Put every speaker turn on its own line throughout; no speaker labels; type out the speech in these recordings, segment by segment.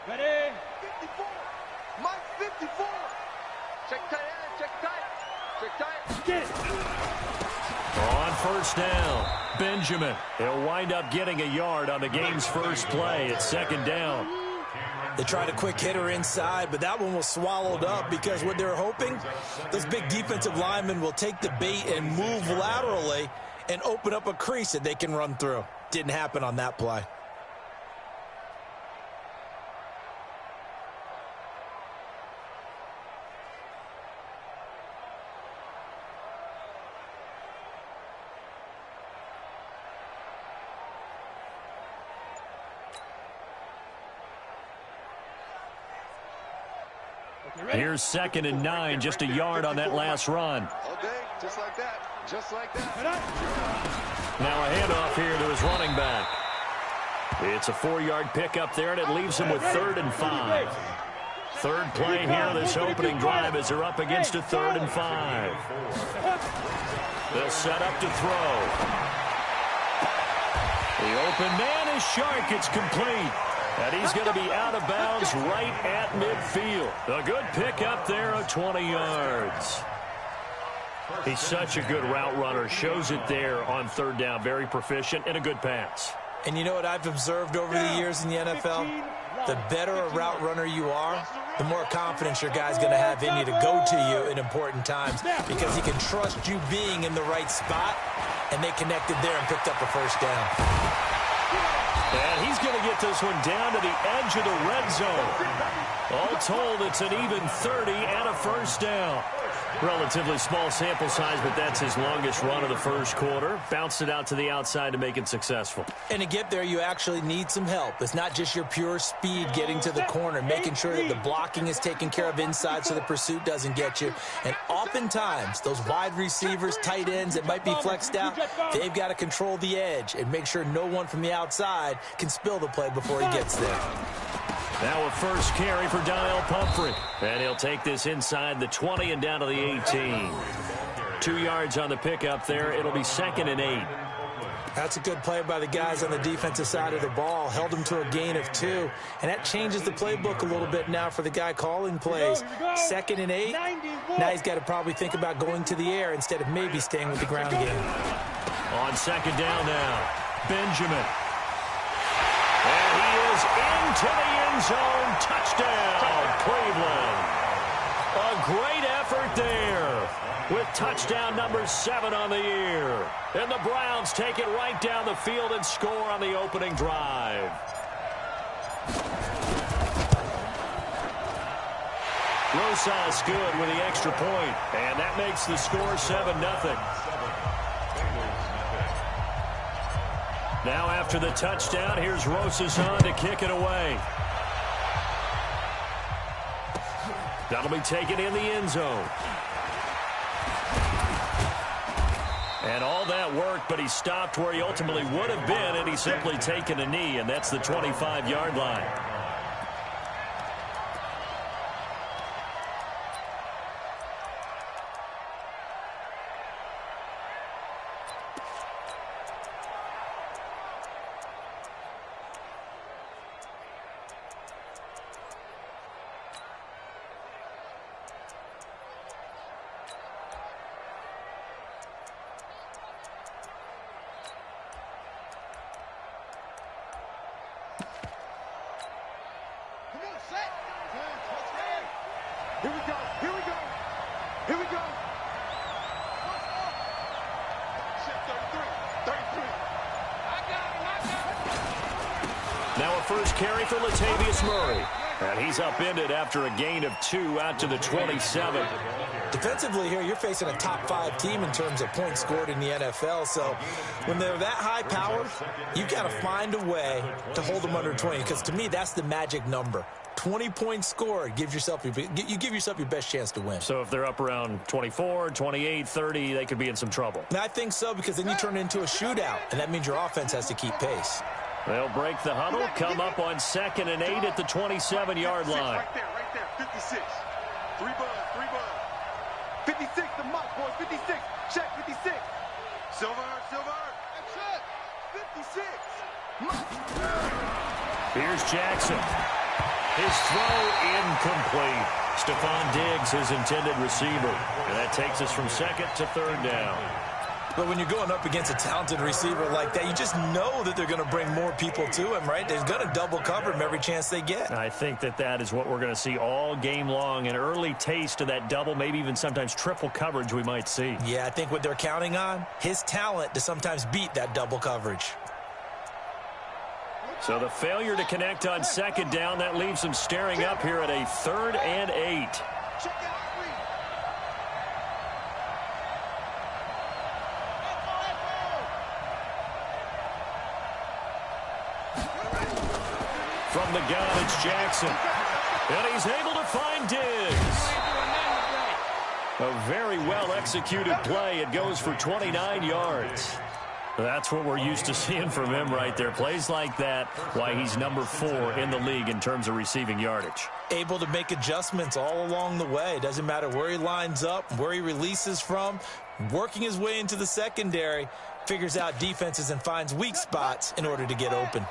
Ready?
54. Mike 54. Check tight end. Check tight. Check tight.
Get it.
On first down, Benjamin. He'll wind up getting a yard on the game's first play. It's second down.
They tried a quick hitter inside, but that one was swallowed up because what they're hoping, those big defensive linemen will take the bait and move laterally and open up a crease that they can run through. Didn't happen on that play.
Here's 2nd and 9, just a yard on that last run.
Okay, just like that. Just like that.
Now a handoff here to his running back. It's a 4-yard pickup there, and it leaves him with 3rd and 5. Third play here this opening drive as they're up against a 3rd and 5. They'll set up to throw. The open man is Shark. It's complete. And he's going to be out of bounds right at midfield. A good pickup there of 20 yards. He's such a good route runner. Shows it there on 3rd down. Very proficient and a good pass.
And you know what I've observed over the years in the NFL? The better a route runner you are, the more confidence your guy's going to have in you to go to you in important times because he can trust you being in the right spot, and they connected there and picked up a first down.
And he's going to get this one down to the edge of the red zone. All told, it's an even 30 and a first down. Relatively small sample size, but that's his longest run of the first quarter. Bounced it out to the outside to make it successful.
And to get there, you actually need some help. It's not just your pure speed getting to the corner, making sure that the blocking is taken care of inside so the pursuit doesn't get you. And oftentimes, those wide receivers, tight ends that might be flexed out, they've got to control the edge and make sure no one from the outside can spill the play before he gets there.
Now a first carry for Donnell Pumphrey. And he'll take this inside the 20 and down to the 18. 2 yards on the pickup there. It'll be 2nd and 8.
That's a good play by the guys on the defensive side of the ball. Held them to a gain of 2. And that changes the playbook a little bit now for the guy calling plays. 2nd and 8. Now he's got to probably think about going to the air instead of maybe staying with the ground game.
On 2nd down now, Benjamin. And he is into the end zone. Touchdown, Cleveland. A great effort there with touchdown number 7 on the year. And the Browns take it right down the field and score on the opening drive. Rosas good with the extra point, and that makes the score 7-0. Now after the touchdown, here's Rosas on to kick it away. That'll be taken in the end zone. And all that worked, but he stopped where he ultimately would have been, and he's simply taken a knee, and that's the 25-yard line.
Here we go. Here we go. Here we go. 33.
Now a first carry for Latavius Murray. And he's upended after a gain of 2 out to the 27.
Defensively here, you're facing a top-5 team in terms of points scored in the NFL. So when they're that high powered, you've got to find a way to hold them under 20. Because to me, that's the magic number. 20 points scored, you give yourself your best chance to win.
So if they're up around 24, 28, 30, they could be in some trouble.
And I think so, because then you turn it into a shootout, and that means your offense has to keep pace.
They'll break the huddle, come up on 2nd and 8 at the 27-yard line.
Right there. 56. 3 bud. 56, the mark, boys. 56. Check, 56. Silver. That's it. 56.
Here's Jackson. His throw incomplete. Stephon Diggs, his intended receiver. And that takes us from second to third down.
But when you're going up against a talented receiver like that, you just know that they're going to bring more people to him, right? They're going to double cover him every chance they get.
I think that is what we're going to see all game long. An early taste of that double, maybe even sometimes triple coverage we might see.
Yeah, I think what they're counting on, his talent to sometimes beat that double coverage.
So the failure to connect on second down, that leaves them staring up here at a 3rd and 8. From the gun, it's Jackson. And he's able to find Diggs. A very well-executed play. It goes for 29 yards. That's what we're used to seeing from him right there. Plays like that, why he's number 4 in the league in terms of receiving yardage.
Able to make adjustments all along the way. Doesn't matter where he lines up, where he releases from. Working his way into the secondary, figures out defenses and finds weak spots in order to get open.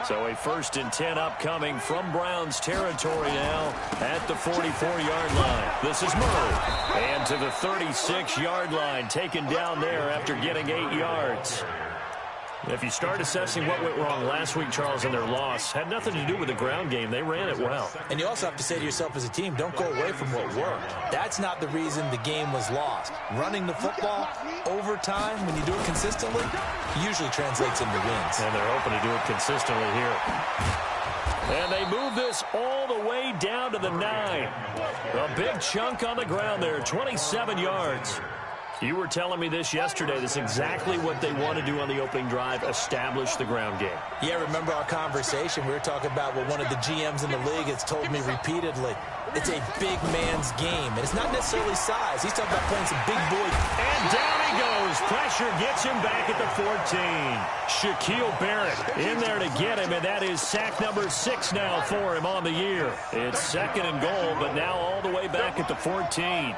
So a 1st and 10 upcoming from Browns territory now at the 44-yard line. This is Murray. And to the 36-yard line, taken down there after getting 8 yards. If you start assessing what went wrong last week, Charles, in their loss, had nothing to do with the ground game. They ran it well.
And you also have to say to yourself as a team, don't go away from what worked. That's not the reason the game was lost. Running the football over time, when you do it consistently, usually translates into wins.
And they're hoping to do it consistently here. And they move this all the way down to the 9. A big chunk on the ground there, 27 yards. You were telling me this yesterday. That's exactly what they want to do on the opening drive, establish the ground game.
Yeah, remember our conversation? We were talking about what one of the GMs in the league has told me repeatedly. It's a big man's game, and it's not necessarily size. He's talking about playing some big boy.
And down he goes. Pressure gets him back at the 14. Shaquille Barrett in there to get him, and that is sack number 6 now for him on the year. It's 2nd and goal, but now all the way back at the 14.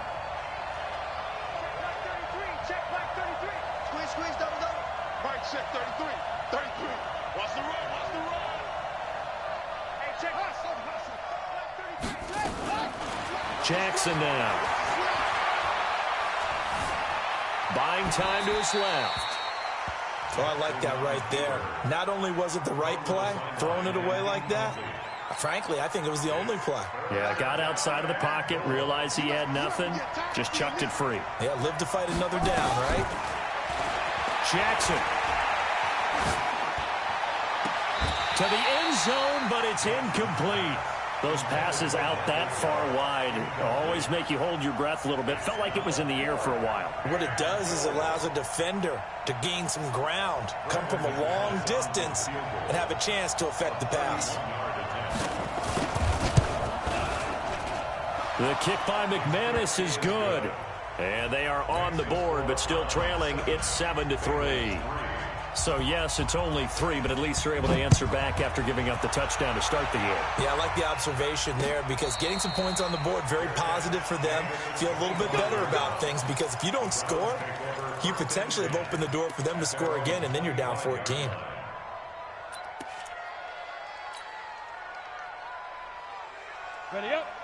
Check 33. 33. Watch the run. Watch the run. Hey, check
Jackson now. Buying time to his left.
Oh, I like that right there. Not only was it the right play, throwing it away like that, frankly, I think it was the only play.
Yeah, got outside of the pocket, realized he had nothing, just chucked it free.
Yeah, live to fight another down, right?
Jackson. To the end zone, but it's incomplete. Those passes out that far wide always make you hold your breath a little bit. Felt like it was in the air for a while.
What it does is allows a defender to gain some ground, come from a long distance, and have a chance to affect the pass.
The kick by McManus is good. And they are on the board, but still trailing. It's 7-3. So, yes, it's only 3, but at least they're able to answer back after giving up the touchdown to start the year.
Yeah, I like the observation there because getting some points on the board, very positive for them. Feel a little bit better about things because if you don't score, you potentially have opened the door for them to score again, and then you're down 14.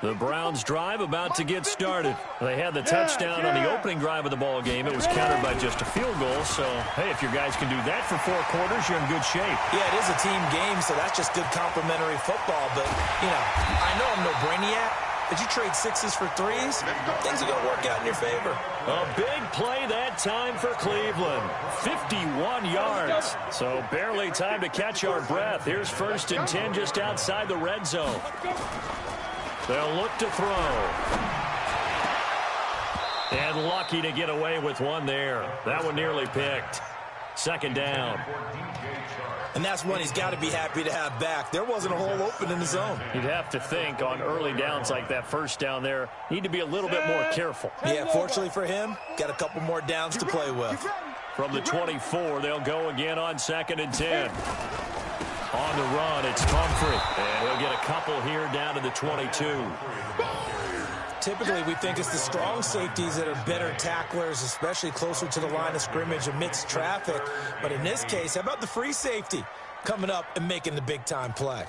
The Browns drive about to get started. They had the touchdown on the opening drive of the ball game. It was countered by just a field goal. So, hey, if your guys can do that for 4 quarters, you're in good shape.
Yeah, it is a team game, so that's just good complimentary football. But, you know, I know I'm no brainiac, but you trade 6s for 3s, things are going to work out in your favor.
A big play that time for Cleveland. 51 yards. So barely time to catch our breath. Here's 1st and 10 just outside the red zone. They'll look to throw. And lucky to get away with one there. That one nearly picked. 2nd down.
And that's one he's got to be happy to have back. There wasn't a hole open in the zone.
You'd have to think on early downs like that, 1st down there, need to be a little bit more careful.
Yeah, fortunately for him, got a couple more downs to play with.
From the 24, they'll go again on 2nd and 10. On the run, it's Humphrey. And he'll get a couple here down to the 22.
Typically, we think it's the strong safeties that are better tacklers, especially closer to the line of scrimmage amidst traffic. But in this case, how about the free safety coming up and making the big-time play?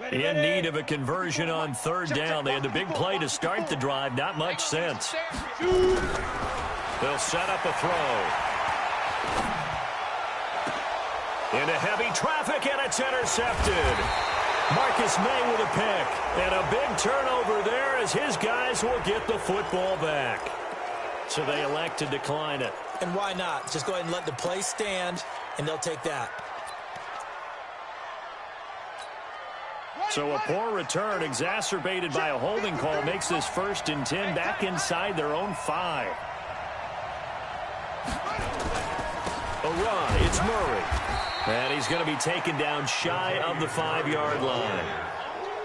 In need of a conversion on third down. They had the big play to start the drive. Not much sense. They'll set up a throw. Into heavy traffic, and it's intercepted. Marcus May with a pick. And a big turnover there as his guys will get the football back. So they elect to decline it.
And why not? Just go ahead and let the play stand, and they'll take that.
So a poor return exacerbated by a holding call makes this 1st and 10 back inside their own 5. A run. It's Murray. And he's going to be taken down shy of the 5-yard line.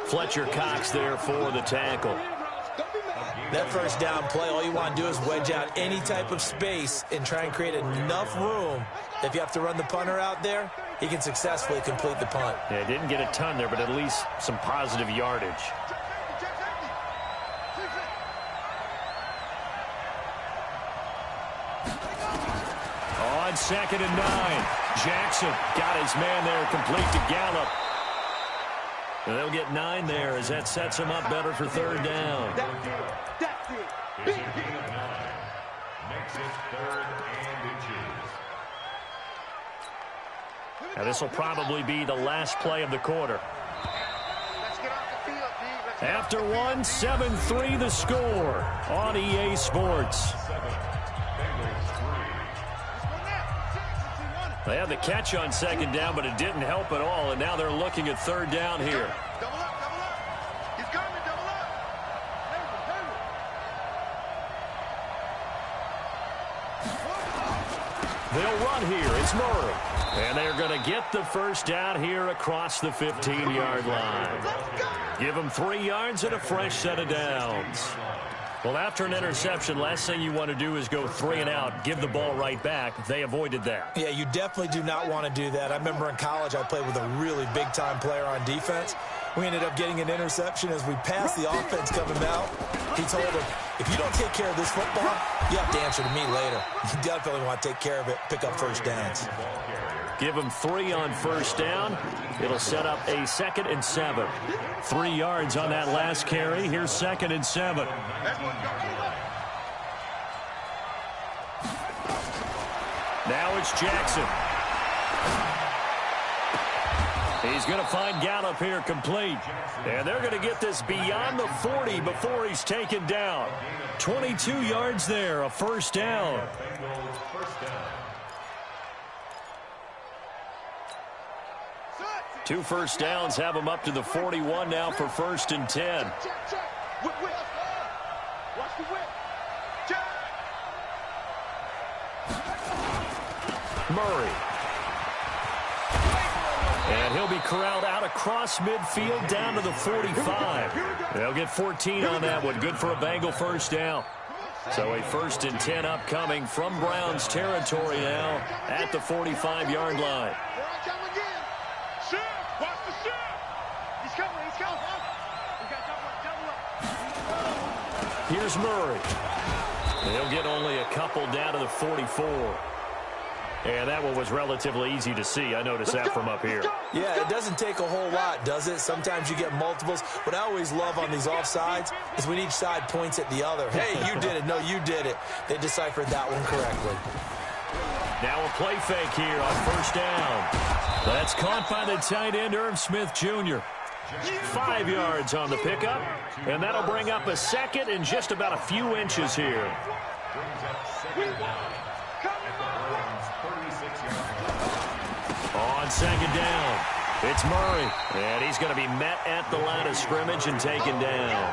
Fletcher Cox there for the tackle.
That first down play, all you want to do is wedge out any type of space and try and create enough room. If you have to run the punter out there, he can successfully complete the punt.
Yeah, didn't get a ton there, but at least some positive yardage. On 2nd and 9, Jackson got his man there complete to Gallup. And they'll get 9 there as that sets him up better for third down.
That's it.
Big gain of 9. Makes it 3rd and inches.
Now this will probably be the last play of the quarter.
Let's get off the field, D.
After 1, 7-3 the score on EA Sports. They had the catch on 2nd down, but it didn't help at all, and now they're looking at third down here.
Double up, double up. He's coming, double up.
They'll run here. It's Murray. And they're going to get the first down here across the 15-yard line. Give them 3 yards and a fresh set of downs. Well, after an interception, last thing you want to do is go 3 and out, give the ball right back. They avoided that.
Yeah, you definitely do not want to do that. I remember in college I played with a really big-time player on defense. We ended up getting an interception as we passed the offense coming out. He told him, if you don't take care of this football, you have to answer to me later. You definitely want to take care of it, pick up first downs.
Give them 3 on first down. It'll set up a 2nd and 7. 3 yards on that last carry. Here's 2nd and 7. Now it's Jackson. He's going to find Gallup here complete. And they're going to get this beyond the 40 before he's taken down. 22 yards there, a first down. 2 first downs have him up to the 41 now for 1st and 10.
Whip. Watch the whip.
Murray. And he'll be corralled out across midfield down to the 45. They'll get 14 on that one. Good for a Bengal first down. So a 1st and 10 upcoming from Browns territory now at the 45-yard line. Here's Murray. He'll get only a couple down to the 44. And that one was relatively easy to see. I noticed that from up here.
Yeah, it doesn't take a whole lot, does it? Sometimes you get multiples. What I always love on these offsides is when each side points at the other. Hey, you did it. No, you did it. They deciphered that one correctly.
Now a play fake here on first down. That's caught by the tight end, Irv Smith Jr. 5 yards on the pickup, and that'll bring up a 2nd and just about a few inches here. On 2nd down, it's Murray, and he's going to be met at the line of scrimmage and taken down.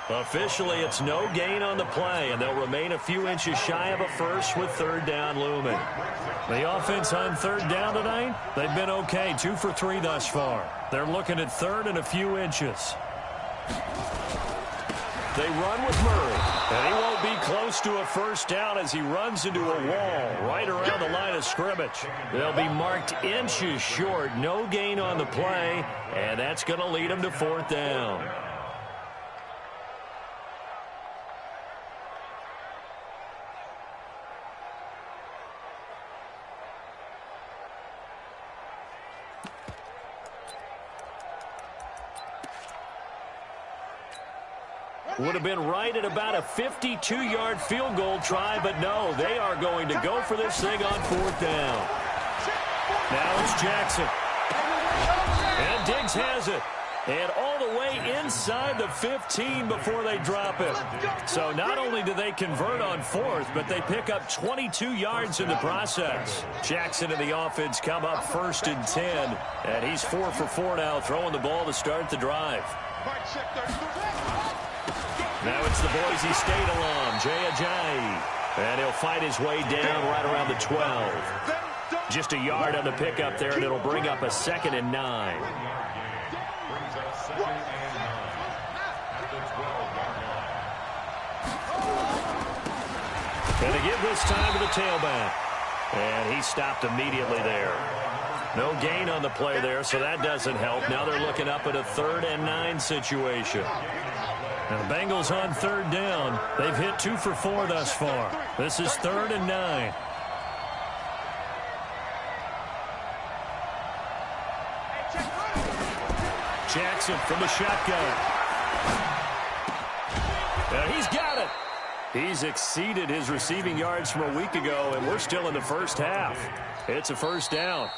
Officially, it's no gain on the play, and they'll remain a few inches shy of a first with third down looming. The offense on third down tonight, they've been okay, 2 for 3 thus far. They're looking at third and a few inches. They run with Murray, and he won't be close to a first down as he runs into a wall right around the line of scrimmage. They'll be marked inches short, no gain on the play, and that's going to lead them to 4th down. Would have been right at about a 52-yard field goal try, but no, they are going to go for this thing on 4th down. Now it's Jackson. And Diggs has it. And all the way inside the 15 before they drop it. So not only do they convert on 4th, but they pick up 22 yards in the process. Jackson and the offense come up 1st and 10. And he's 4 for 4 now, throwing the ball to start the drive. Now it's the Boise State alum, Jay Ajayi. And he'll fight his way down right around the 12. Just a yard on the pickup there, and it'll bring up a 2nd and 9. And to give this time to the tailback. And he stopped immediately there. No gain on the play there, so that doesn't help. Now they're looking up at a 3rd and 9 situation. Now the Bengals on 3rd down. They've hit 2 for 4 thus far. This is 3rd and 9. Jackson from the shotgun. He's got it. He's exceeded his receiving yards from a week ago, and we're still in the first half. It's a 1st down.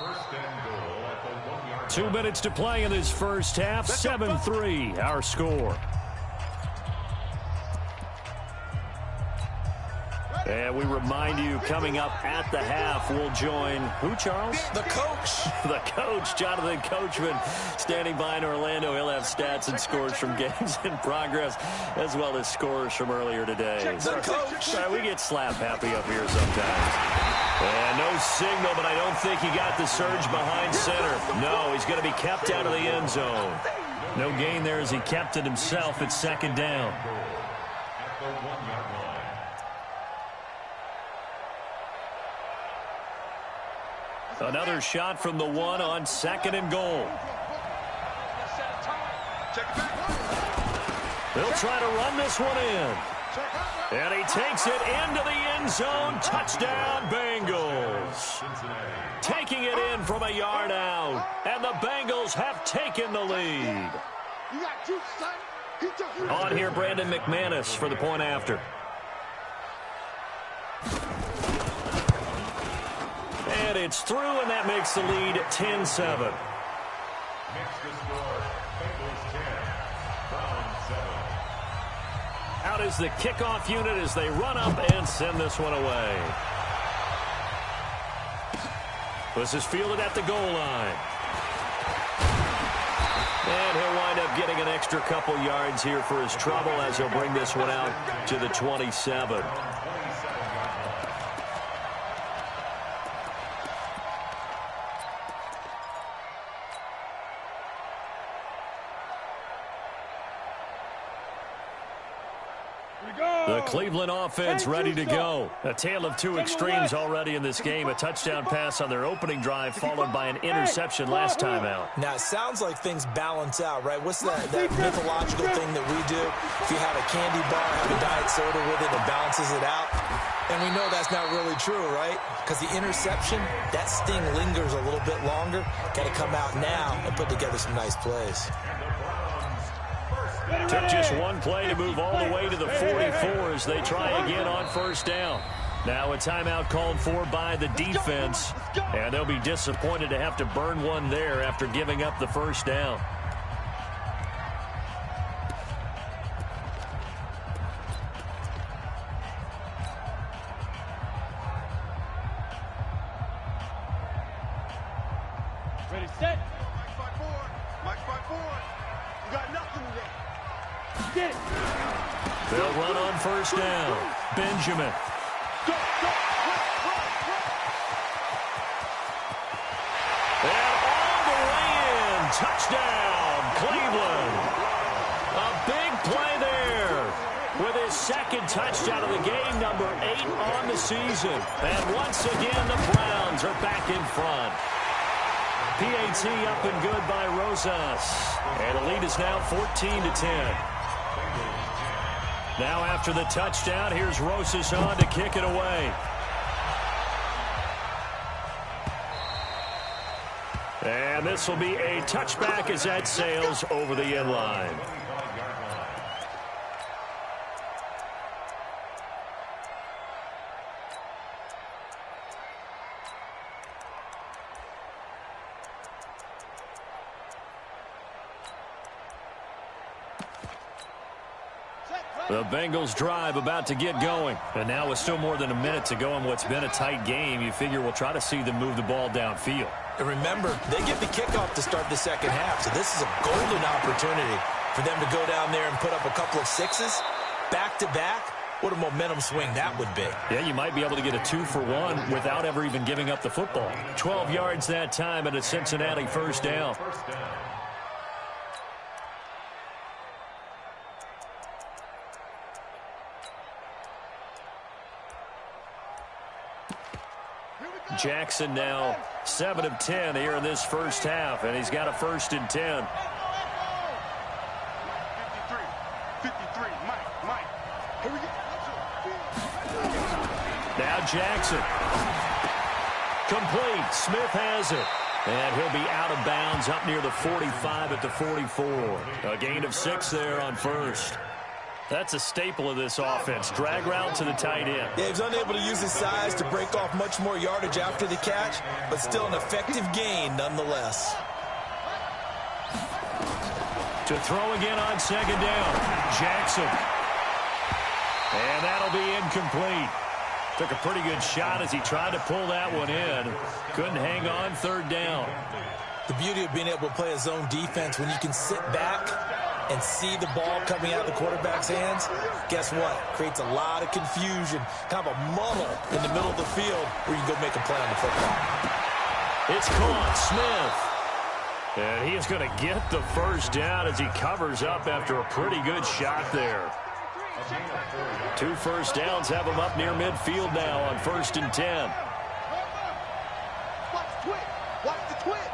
2 minutes to play in this first half. 7-3 our score. And we remind you, coming up at the half, we'll join who, Charles?
The coach.
The coach, Jonathan Coachman, standing by in Orlando. He'll have stats and scores from games in progress, as well as scores from earlier today.
The coach.
We get slap happy up here sometimes. And no signal, but I don't think he got the surge behind center. No, he's going to be kept out of the end zone. No gain there as he kept it himself at 2nd down. Another shot from the 1 on 2nd and goal. They'll try to run this one in. And he takes it into the end zone. Touchdown, Bengals. Taking it in from a yard out. And the Bengals have taken the lead. On here, Brandon McManus for the point after. And it's through, and that makes the lead 10-7. Out is the kickoff unit as they run up and send this one away. This is fielded at the goal line. And he'll wind up getting an extra couple yards here for his trouble as he'll bring this one out to the 27. The Cleveland offense ready to go. A tale of two extremes already in this game. A touchdown pass on their opening drive followed by an interception last time out.
Now, it sounds like things balance out, right? What's that mythological thing that we do? If you have a candy bar, have a diet soda with it, it balances it out. And we know that's not really true, right? Because the interception, that sting lingers a little bit longer. Got to come out now and put together some nice plays.
Took just one play to move all the way to the 44 as they try again on first down. Now a timeout called for by the defense, and they'll be disappointed to have to burn one there after giving up the first down.
Ready, set. Mike 5-4. Mike 5-4. You got nothing today. Get it.
They'll run on first down. Benjamin.
Go, go.
And all the way in. Touchdown, Cleveland. A big play there with his second touchdown of the game, number 8 on the season. And once again, the Browns are back in front. PAT up and good by Rosas. And the lead is now 14-10. Now after the touchdown, here's Rosas on to kick it away. And this will be a touchback as that sails over the end line. The Bengals drive about to get going. And now with still more than a minute to go in what's been a tight game, you figure we'll try to see them move the ball downfield.
And remember, they get the kickoff to start the second half, so this is a golden opportunity for them to go down there and put up a couple of sixes back-to-back. What a momentum swing that would be.
Yeah, you might be able to get a 2-for-1 without ever even giving up the football. 12 yards that time and a Cincinnati first down. Jackson now 7 of 10 here in this first half, and he's got a 1st and 10.
53, Mike. Here we go.
Now Jackson. Complete. Smith has it. And he'll be out of bounds up near the 45 at the 44. A gain of 6 there on first. That's a staple of this offense. Drag route to the tight end.
Yeah, he's unable to use his size to break off much more yardage after the catch, but still an effective gain nonetheless.
To throw again on second down. Jackson. And that'll be incomplete. Took a pretty good shot as he tried to pull that one in. Couldn't hang on, 3rd down.
The beauty of being able to play a zone defense when you can sit back and see the ball coming out of the quarterback's hands, guess what? Creates a lot of confusion, kind of a muddle in the middle of the field where you can go make a play on the football.
It's caught. Smith. And he is going to get the first down as he covers up after a pretty good shot there. 2 first downs have him up near midfield now on 1st and 10.
Watch the twist. Watch the twist.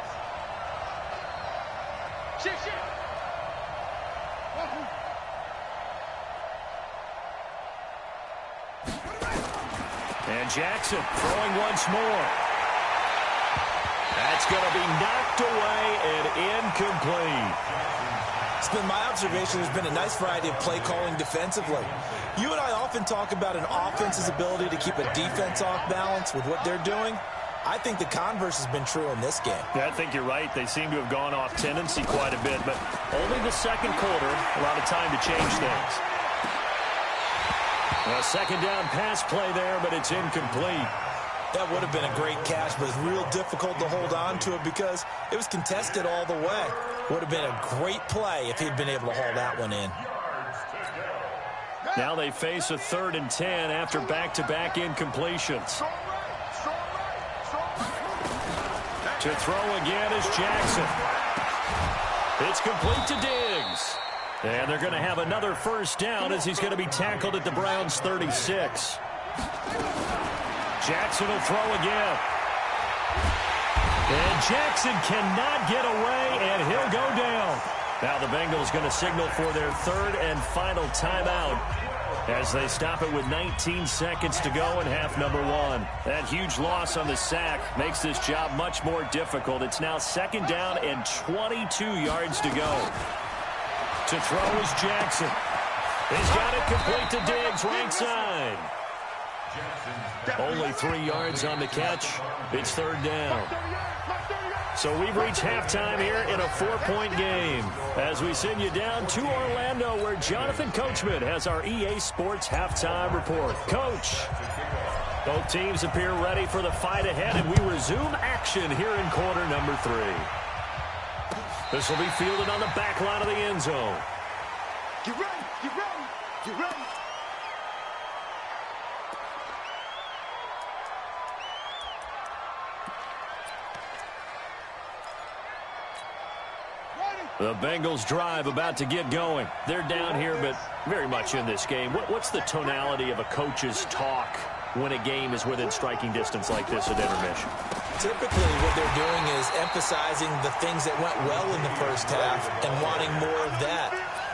Shit.
And Jackson throwing once more. That's going to be knocked away and incomplete.
It's been my observation there's been a nice variety of play calling defensively. You and I often talk about an offense's ability to keep a defense off balance with what they're doing. I think the converse has been true in this game.
Yeah, I think you're right. They seem to have gone off tendency quite a bit, but only the second quarter, a lot of time to change things. A second down pass play there, but it's incomplete.
That would have been a great catch, but it's real difficult to hold on to it because it was contested all the way. Would have been a great play if he'd been able to haul that one in.
Now they face a 3rd and 10 after back-to-back incompletions. To throw again is Jackson. It's complete to Diggs. And they're going to have another first down as he's going to be tackled at the Browns' 36. Jackson will throw again. And Jackson cannot get away, and he'll go down. Now the Bengals going to signal for their 3rd and final timeout as they stop it with 19 seconds to go in half number 1. That huge loss on the sack makes this job much more difficult. It's now 2nd down and 22 yards to go. To throw is Jackson. He's got it complete to Diggs, right side. Only 3 yards on the catch. It's 3rd down. So we've reached halftime here in a 4-point game as we send you down to Orlando where Jonathan Coachman has our EA Sports halftime report. Coach, both teams appear ready for the fight ahead, and we resume action here in quarter number 3. This will be fielded on the back line of the end zone.
Get ready.
The Bengals drive about to get going. They're down here, but very much in this game. What's the tonality of a coach's talk when a game is within striking distance like this at intermission?
Typically, what they're doing is emphasizing the things that went well in the first half and wanting more of that.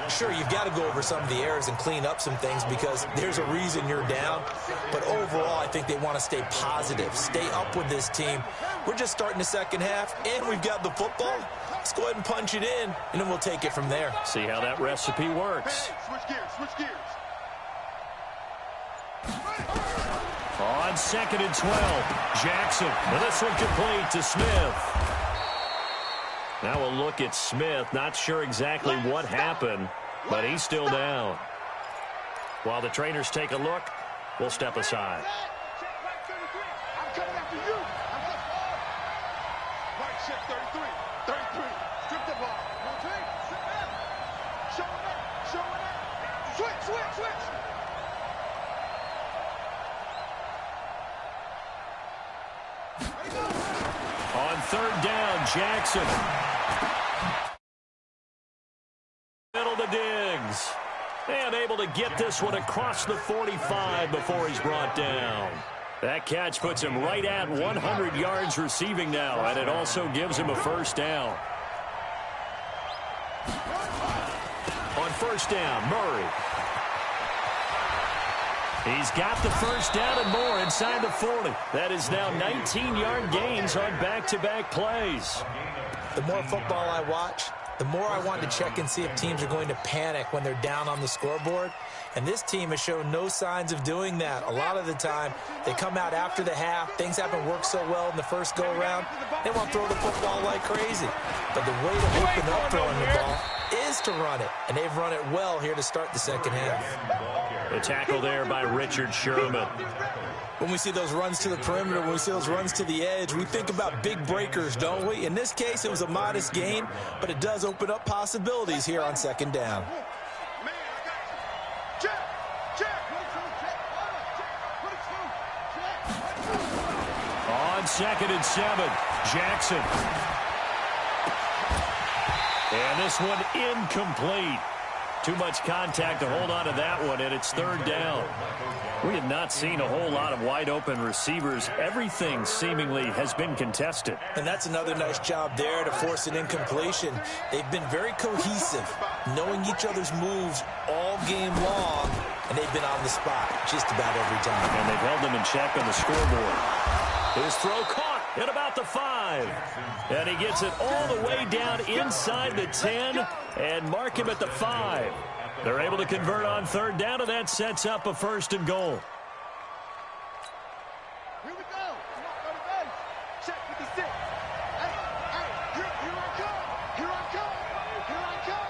Sure, you've got to go over some of the errors and clean up some things because there's a reason you're down. But overall, I think they want to stay positive, stay up with this team. We're just starting the second half, and we've got the football. Let's go ahead and punch it in, and then we'll take it from there.
See how that recipe works.
Switch gears.
On 2nd and 12, Jackson. And this one complete to Smith. Now we'll look at Smith. Not sure exactly what happened, but he's still down. While the trainers take a look, we'll step aside.
I'm coming after you. Right check 33. 33. Strip the ball. No take. Sit down. Showing up. Showing up. Switch, switch, switch.
On third down, Jackson. Middle to Diggs. And able to get this one across the 45 before he's brought down. That catch puts him right at 100 yards receiving now, and it also gives him a first down. On first down, Murray. He's got the first down and more inside the 40. That is now 19-yard gains on back-to-back plays.
The more football I watch, the more I want to check and see if teams are going to panic when they're down on the scoreboard. And this team has shown no signs of doing that. A lot of the time, they come out after the half. Things haven't worked so well in the first go-around. They want to throw the football like crazy. But the way to open up throwing the ball is to run it. And they've run it well here to start the second half.
The tackle there by Richard Sherman.
When we see those runs to the perimeter, when we see those runs to the edge, we think about big breakers, don't we? In this case, it was a modest gain, but it does open up possibilities here on second down.
On 2nd and 7, Jackson. And this one incomplete. Too much contact to hold on to that one, and it's third down. We have not seen a whole lot of wide-open receivers. Everything seemingly has been contested.
And that's another nice job there to force an incompletion. They've been very cohesive, knowing each other's moves all game long, and they've been on the spot just about every time.
And they've held them in check on the scoreboard. His throw caught at about the 5. And he gets it all the way down inside the 10 and mark him at the 5. They're able to convert on third down, and that sets up a 1st and goal.
Here we go. Go to base. Check 56. Hey, here I come. Here I come. Here I come.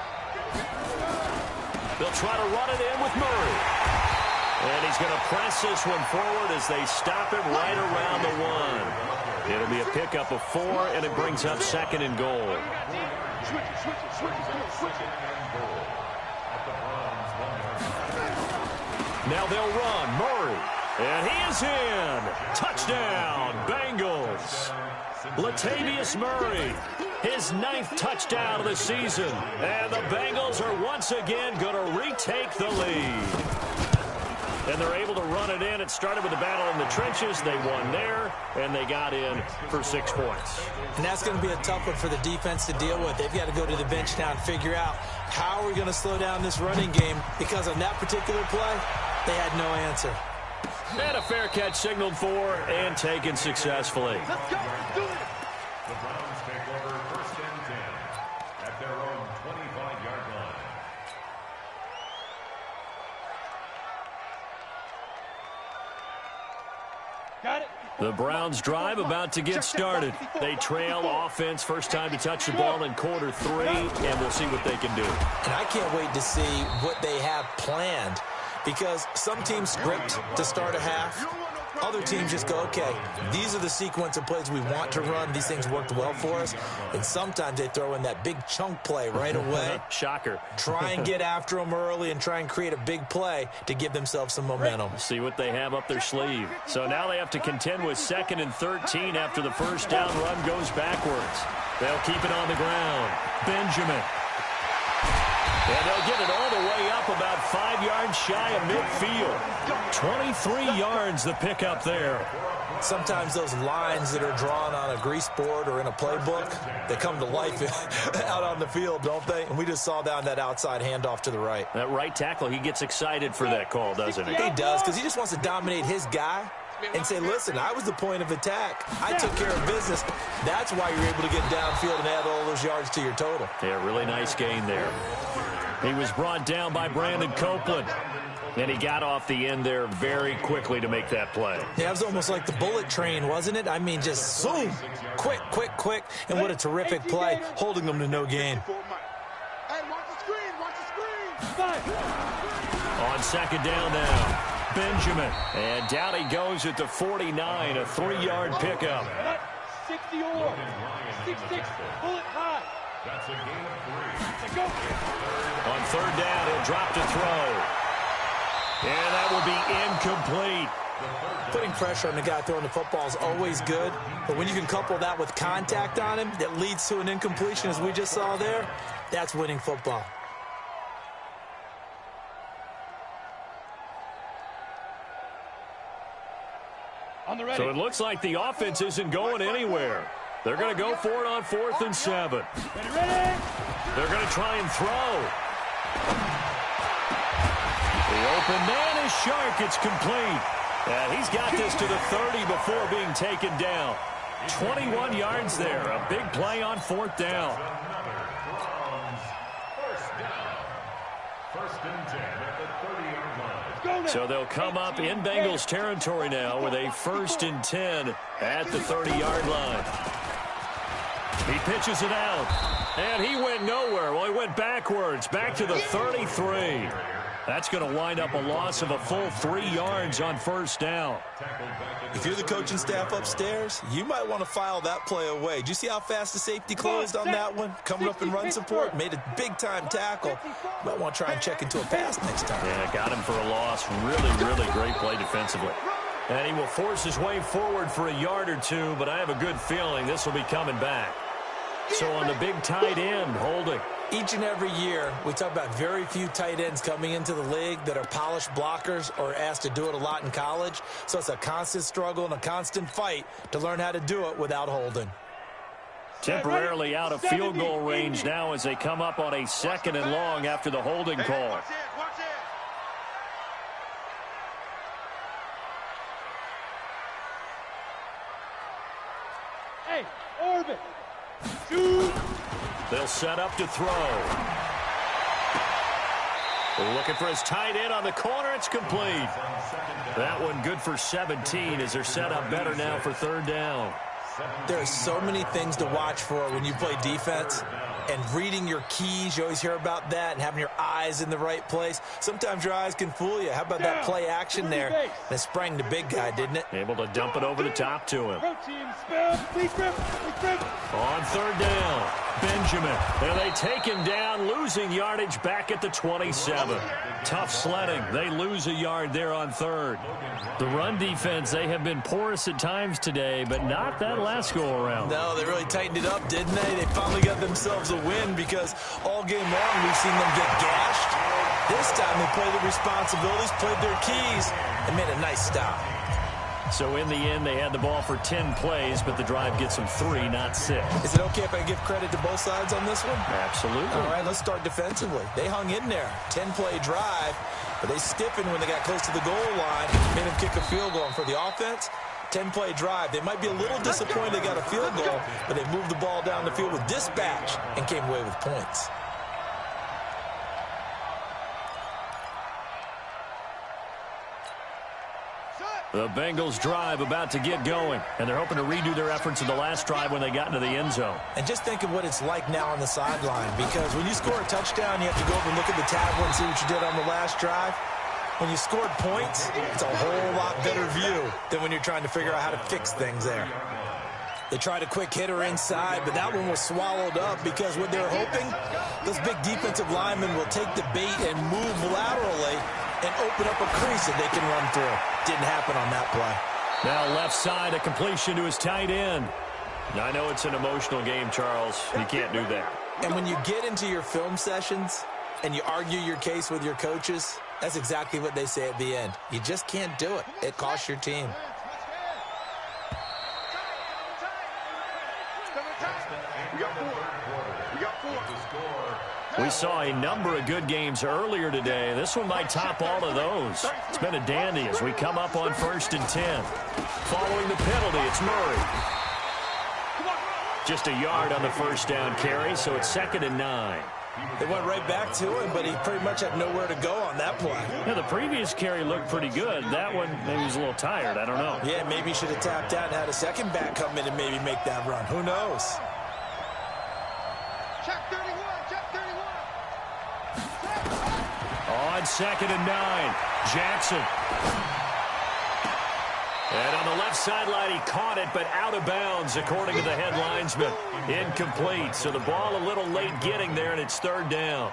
They'll try to run it in with Murray. And he's going to press this one forward as they stop him right around the 1. It'll be a pickup of 4, and it brings up 2nd and goal. Now they'll run. Murray. And he is in. Touchdown, Bengals. Latavius Murray, his 9th touchdown of the season. And the Bengals are once again going to retake the lead. And they're able to run it in. It started with a battle in the trenches. They won there, and they got in for 6 points.
And that's going to be a tough one for the defense to deal with. They've got to go to the bench now and figure out how are we going to slow down this running game, because on that particular play, they had no answer.
And a fair catch signaled for and taken successfully.
Let's go. Let's do it.
The Browns take over 1st and 10 at their own 25-yard line.
Got it.
The Browns drive about to get started. They trail offense, first time to touch the ball in quarter 3, and we'll see what they can do.
And I can't wait to see what they have planned, because some teams script to start a half. Other teams just go, okay, these are the sequence of plays we want to run. These things worked well for us. And sometimes they throw in that big chunk play right away.
Shocker.
Try and get after them early and try and create a big play to give themselves some momentum.
See what they have up their sleeve. So now they have to contend with 2nd and 13 after the first down run goes backwards. They'll keep it on the ground. Benjamin. And they'll get it all the way up about 5 yards shy of midfield. 23 yards the pickup there.
Sometimes those lines that are drawn on a grease board or in a playbook, they come to life out on the field, don't they? And we just saw down that outside handoff to the right.
That right tackle, he gets excited for that call, doesn't he?
He does, because he just wants to dominate his guy and say, listen, I was the point of attack. I took care of business. That's why you're able to get downfield and add all those yards to your total.
Yeah, really nice gain there. He was brought down by Brandon Copeland, and he got off the end there very quickly to make that play.
Yeah, it was almost like the bullet train, wasn't it? I mean, just zoom, quick, quick, quick, and what a terrific play, holding them to no gain.
Hey, watch the screen, watch the screen.
On second down now, Benjamin. And down he goes at the 49, a 3-yard pickup.
60 or 6-6, pull it high.
That's a gain of 3.
On third down, he'll drop to throw. And that will be incomplete.
Putting pressure on the guy throwing the football is always good, but when you can couple that with contact on him that leads to an incompletion, as we just saw there, that's winning football.
So it looks like the offense isn't going anywhere. They're going to go for it on 4th and 7. They're going to try and throw. The open man is Shark. It's complete. And he's got this to the 30 before being taken down. 21 yards there. A big play on 4th down.
First and 10 at the 30-yard line.
So they'll come up in Bengals territory now with a 1st and 10 at the 30-yard line. He pitches it out. And he went nowhere. Well, he went backwards. Back to the 33. That's going to wind up a loss of a full 3 yards on 1st down.
If you're the coaching staff upstairs, you might want to file that play away. Did you see how fast the safety closed on that one? Coming up in run support, made a big-time tackle. Might want to try and check into a pass next time.
Yeah, got him for a loss. Really great play defensively. And he will force his way forward for a yard or two, but I have a good feeling this will be coming back. So on the big tight end, holding.
Each and every year, we talk about very few tight ends coming into the league that are polished blockers or asked to do it a lot in college. So it's a constant struggle and a constant fight to learn how to do it without holding.
Temporarily out of field goal range now as they come up on a 2nd and long after the holding call.
Hey, orbit. Shoot.
They'll set up to throw. Looking for his tight end on the corner. It's complete. That one good for 17 as they're set up better now for 3rd down.
There are so many things to watch for when you play defense. And reading your keys, you always hear about that, and having your eyes in the right place. Sometimes your eyes can fool you. How about that play action there? That sprang the big guy, didn't it?
Able to dump it over the top to him. On 3rd down, Benjamin. And they take him down, losing yardage back at the 27. Tough sledding. They lose a yard there on 3rd. The run defense, they have been porous at times today, but not that last go-around.
No, they really tightened it up, didn't they? They finally got themselves a win because all game long we've seen them get gashed. This time they played their responsibilities, played their keys, and made a nice stop.
So in the end, they had the ball for 10 plays, but the drive gets them 3, not 6.
Is it okay if I give credit to both sides on this one?
Absolutely.
All right, let's start defensively. They hung in there. 10-play drive, but they stiffened when they got close to the goal line, made them kick a field goal. And for the offense, 10-play drive. They might be a little disappointed they got a field goal, but they moved the ball down the field with dispatch and came away with points.
The Bengals drive about to get going, and they're hoping to redo their efforts in the last drive when they got into the end zone.
And just think of what it's like now on the sideline, because when you score a touchdown, you have to go over and look at the tablet and see what you did on the last drive. When you scored points, it's a whole lot better view than when you're trying to figure out how to fix things there. They tried a quick hitter inside, but that one was swallowed up because what they're hoping, those big defensive linemen will take the bait and move laterally and open up a crease that they can run through. Didn't happen on that play.
Now left side, a completion to his tight end. Now, I know it's an emotional game, Charles. You can't do that.
And when you get into your film sessions and you argue your case with your coaches, that's exactly what they say at the end. You just can't do it. It costs your team.
We saw a number of good games earlier today. This one might top all of those. It's been a dandy as we come up on 1st and 10. Following the penalty, it's Murray. Just a yard on the first down carry, so it's 2nd and 9.
They went right back to him, but he pretty much had nowhere to go on that play.
Yeah, the previous carry looked pretty good. That one, maybe he was a little tired. I don't know.
Yeah, maybe he should have tapped out and had a second back come in and maybe make that run. Who knows?
Check 31, check 31.
On on 2nd and 9. Jackson. And on the left sideline, he caught it, but out of bounds, according to the head linesman. Incomplete. So the ball a little late getting there, and it's 3rd down.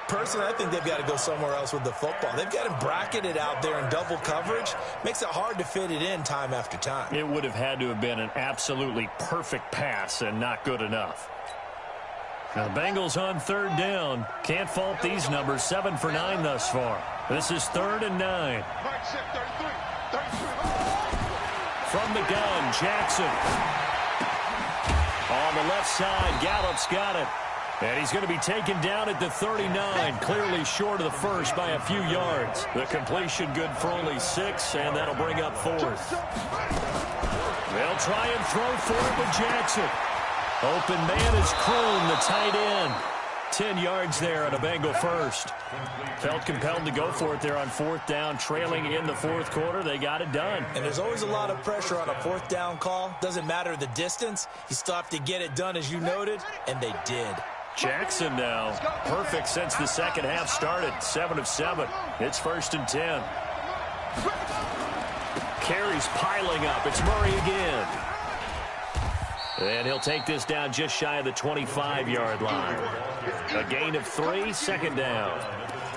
Personally, I think they've got to go somewhere else with the football. They've got him bracketed out there in double coverage. Makes it hard to fit it in time after time.
It would have had to have been an absolutely perfect pass and not good enough. Now the Bengals on 3rd down. Can't fault these numbers. 7 for 9 thus far. This is 3rd and 9. From the gun, Jackson. On the left side, Gallup's got it. And he's going to be taken down at the 39, clearly short of the first by a few yards. The completion good for only 6, and that'll bring up 4th. They'll try and throw for it with Jackson. Open man is Kroon, the tight end. 10 yards there on a Bengal first. Felt compelled to go for it there on 4th down, trailing in the 4th quarter. They got it done.
And there's always a lot of pressure on a 4th down call. Doesn't matter the distance. You still have to get it done, as you noted, and they did.
Jackson now, perfect since the second half started. 7 of 7. It's 1st and 10. Carries piling up. It's Murray again. And he'll take this down just shy of the 25-yard line. A gain of 3, 2nd down.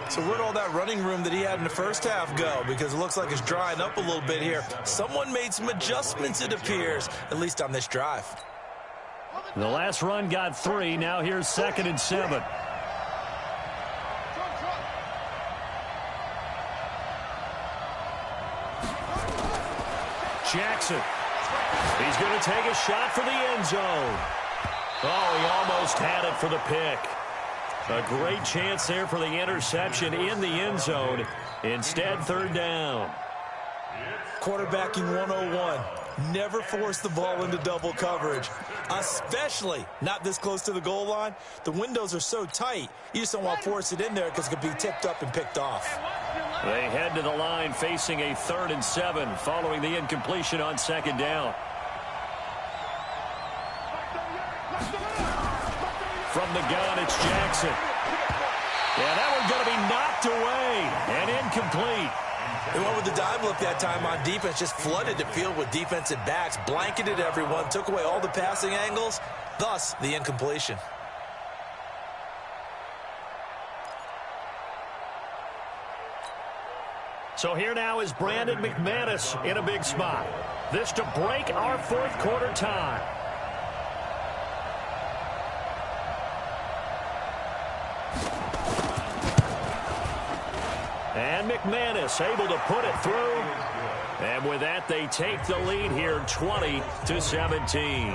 So where'd all that running room that he had in the first half go? Because it looks like it's drying up a little bit here. Someone made some adjustments, it appears, at least on this drive.
The last run got 3. Now here's 2nd and 7. Jackson. He's going to take a shot for the end zone. Oh, he almost had it for the pick. A great chance there for the interception in the end zone. Instead, 3rd down.
Quarterbacking 101. Never force the ball into double coverage, especially not this close to the goal line. The windows are so tight, you just don't want to force it in there because it could be tipped up and picked off.
They head to the line facing a 3rd and 7 following the incompletion on 2nd down. From the gun, it's Jackson. Yeah, that one's going to be knocked away and incomplete.
They went with the dime look that time on defense, just flooded the field with defensive backs, blanketed everyone, took away all the passing angles, thus the incompletion.
So here now is Brandon McManus in a big spot. This to break our 4th quarter tie. And McManus able to put it through. And with that, they take the lead here 20-17.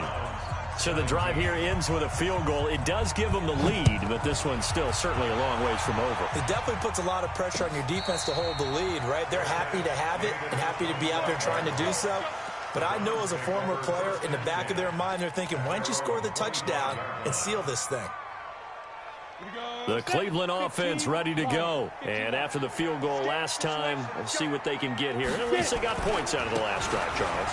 So the drive here ends with a field goal. It does give them the lead, but this one's still certainly a long ways from over.
It definitely puts a lot of pressure on your defense to hold the lead, right? They're happy to have it and happy to be out there trying to do so. But I know as a former player, in the back of their mind, they're thinking, why don't you score the touchdown and seal this thing?
The Cleveland offense ready to go. And after the field goal last time, let's see what they can get here. And at least they got points out of the last drive, Charles.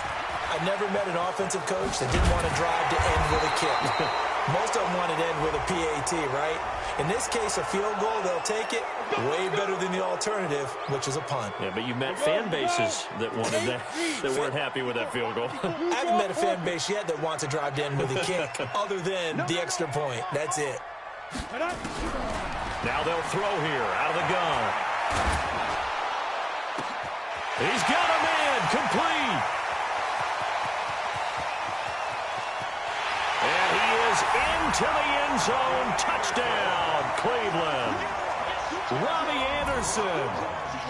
I never met an offensive coach that didn't want to drive to end with a kick. Most of them want to end with a PAT, right? In this case, a field goal, they'll take it. Way better than the alternative, which is a punt.
Yeah, but you met fan bases that wanted that weren't happy with that field goal.
I haven't met a fan base yet that wants to drive to end with a kick, other than the extra point. That's it.
Now they'll throw here out of the gun. He's got a man complete. And he is into the end zone. Touchdown, Cleveland. Robbie Anderson,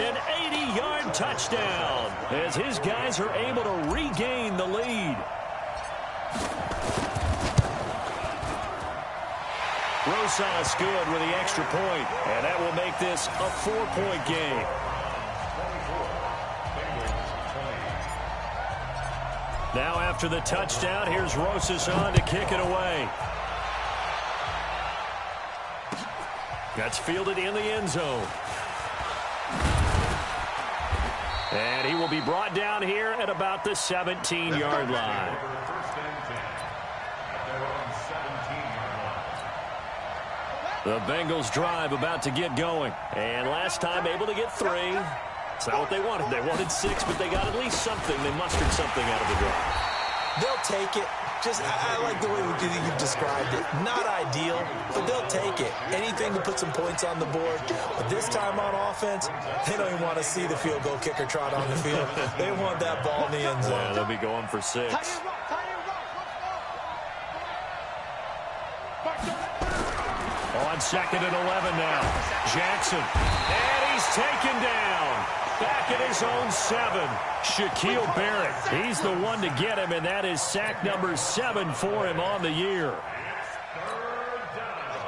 an 80-yard touchdown as his guys are able to regain the lead. Rosas good with the extra point, and that will make this a 4-point game. Now after the touchdown, here's Rosas on to kick it away. That's fielded in the end zone. And he will be brought down here at about the 17-yard line. The Bengals drive about to get going. And last time able to get 3. It's not what they wanted. They wanted 6, but they got at least something. They mustered something out of the drive.
They'll take it. I like the way you've described it. Not ideal, but they'll take it. Anything to put some points on the board. But this time on offense, they don't even want to see the field goal kicker trot on the field. They want that ball in the end zone.
Yeah, they'll be going for 6. On 2nd and 11 now. Jackson. And he's taken down. Back at his own 7. Shaquille Barrett. He's the one to get him, and that is sack number 7 for him on the year.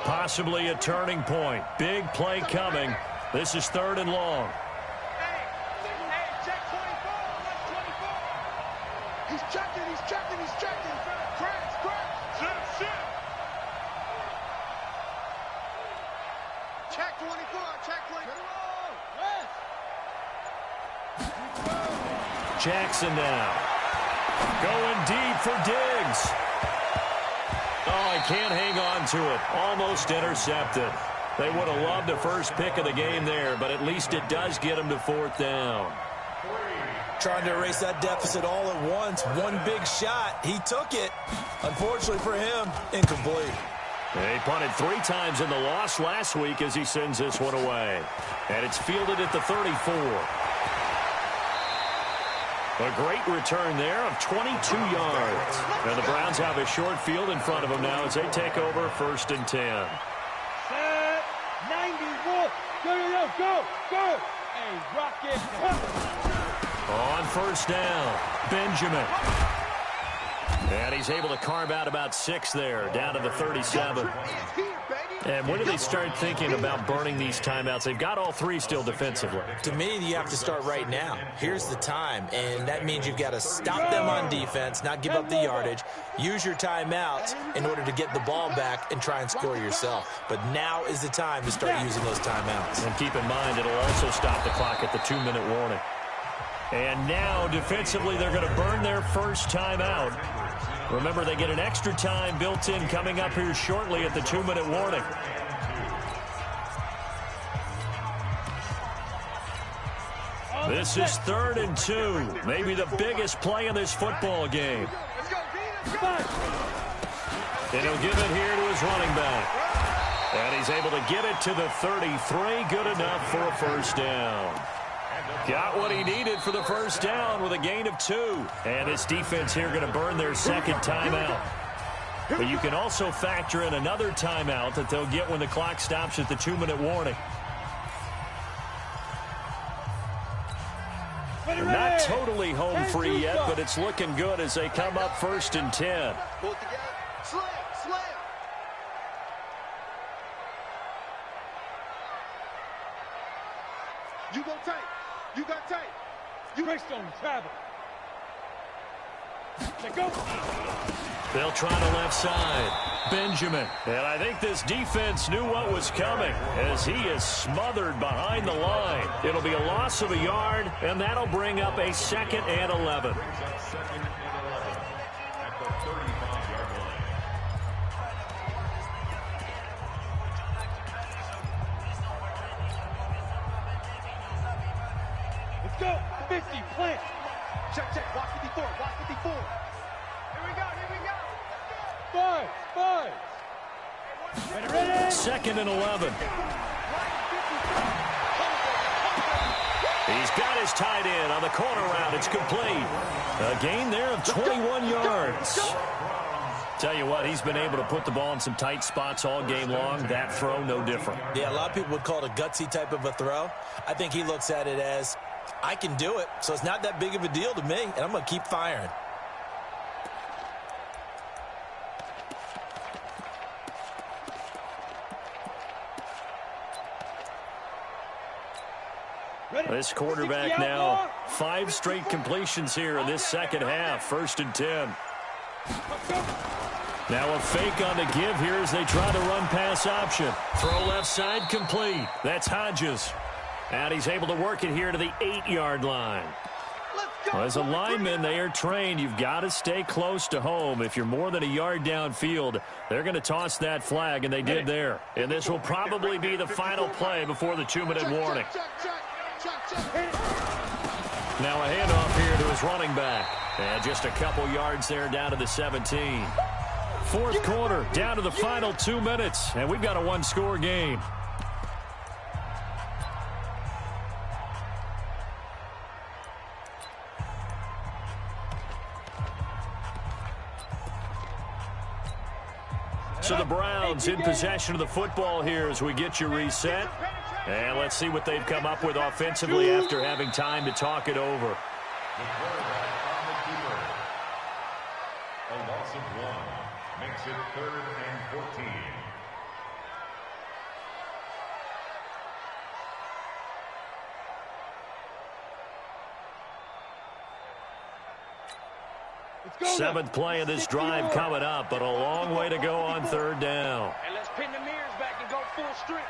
Possibly a turning point. Big play coming. This is 3rd and long.
Check 24. He's checking. Crash. Check 24.
Jackson now. Going deep for Diggs. Oh, he can't hang on to it. Almost intercepted. They would have loved the first pick of the game there, but at least it does get him to 4th down.
Trying to erase that deficit all at once. One big shot. He took it. Unfortunately for him, incomplete.
He punted 3 times in the loss last week as he sends this one away. And it's fielded at the 34. A great return there of 22 yards. And the Browns have a short field in front of them now as they take over 1st and 10.
Set, 91. Go. Hey, rocket.
On 1st down, Benjamin. And he's able to carve out about 6 there, down to the 37. And when do they start thinking about burning these timeouts? They've got all 3 still defensively.
To me, you have to start right now. Here's the time, and that means you've got to stop them on defense, not give up the yardage, use your timeouts in order to get the ball back and try and score yourself. But now is the time to start using those timeouts.
And keep in mind, it'll also stop the clock at the 2-minute warning. And now, defensively, they're going to burn their first timeout. Remember, they get an extra time built in coming up here shortly at the 2-minute warning. This is 3rd and 2. Maybe the biggest play in this football game. And he'll give it here to his running back. And he's able to get it to the 33. Good enough for a 1st down. Got what he needed for the 1st down with a gain of 2. And this defense here going to burn their 2nd timeout. But you can also factor in another timeout that they'll get when the clock stops at the 2-minute warning. They're not totally home free yet, but it's looking good as they come up 1st and 10.
Pull it together. Slam. You go tight. You got tight.
You Greystone travel. Let go.
They'll try the left side. Benjamin. And I think this defense knew what was coming as he is smothered behind the line. It'll be a loss of a yard, and that'll bring up a 2nd and 11.
Let's go. 50, plant.
Check. Watch 54. Here we go.
5. Ready.
2nd and 11. He's got his tight end on the corner route. It's complete. A gain there of 21 yards. Tell you what, he's been able to put the ball in some tight spots all game long. That throw, no different.
Yeah, a lot of people would call it a gutsy type of a throw. I think he looks at it as, I can do it, so it's not that big of a deal to me, and I'm going to keep firing.
This quarterback now, 5 straight completions here in this 2nd half. 1st and 10. Now a fake on the give here as they try the run pass option. Throw left side complete. That's Hodges. And he's able to work it here to the 8-yard line.
Let's
Well, as a lineman, they are trained. You've got to stay close to home. If you're more than a yard downfield, they're going to toss that flag, and they did there. And this will probably be the final play before the 2-minute warning. Now a handoff here to his running back. And just a couple yards there down to the 17. Fourth quarter, down to the final 2 minutes, and we've got a one-score game. So the Browns in possession of the football here as we get you reset. And let's see what they've come up with offensively after having time to talk it over.
The quarterback on the keeper. A loss of 1 makes it 3rd and 14.
Seventh play of this drive coming up, but a long way to go on 3rd down.
And let's pin the mirrors back and go full strength.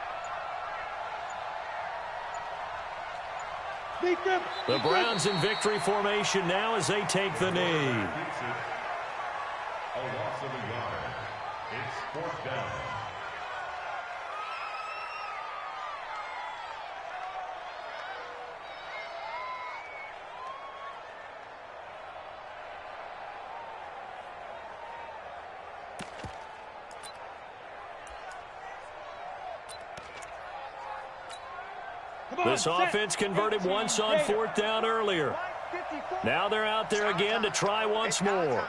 The Browns in victory formation now as they take the knee.
A loss of a yard. It's 4th down.
This offense converted once on 4th down earlier. Now they're out there again to try once more.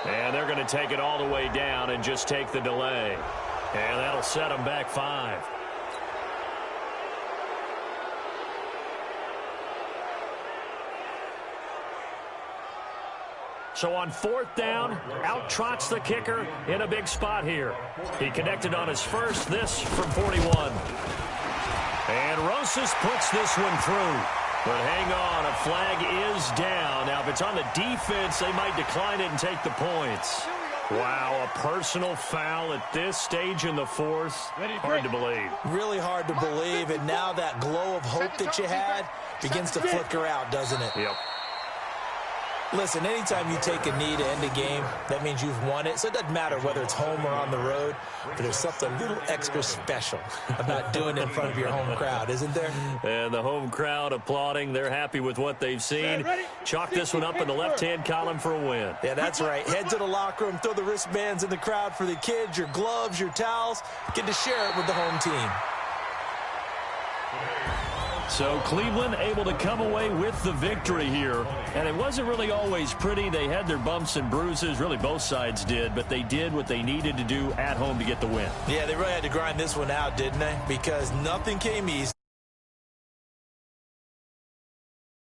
And they're going to take it all the way down and just take the delay. And that'll set them back 5. So on 4th down, out trots the kicker in a big spot here. He connected on his first, this from 41. And Rosas puts this one through. But hang on, a flag is down. Now, if it's on the defense, they might decline it and take the points. Wow, a personal foul at this stage in the 4th. Hard to believe.
Really hard to believe, and now that glow of hope that you had begins to flicker out, doesn't it?
Yep.
Listen, anytime you take a knee to end a game, that means you've won it. So it doesn't matter whether it's home or on the road, but there's something a little extra special about doing it in front of your home crowd, isn't there?
And the home crowd applauding. They're happy with what they've seen. Chalk this one up in the left-hand column for a win.
Yeah, that's right. Head to the locker room, throw the wristbands in the crowd for the kids, your gloves, your towels. Get to share it with the home team.
So Cleveland able to come away with the victory here. And it wasn't really always pretty. They had their bumps and bruises. Really, both sides did. But they did what they needed to do at home to get the win.
Yeah, they really had to grind this one out, didn't they? Because nothing came easy.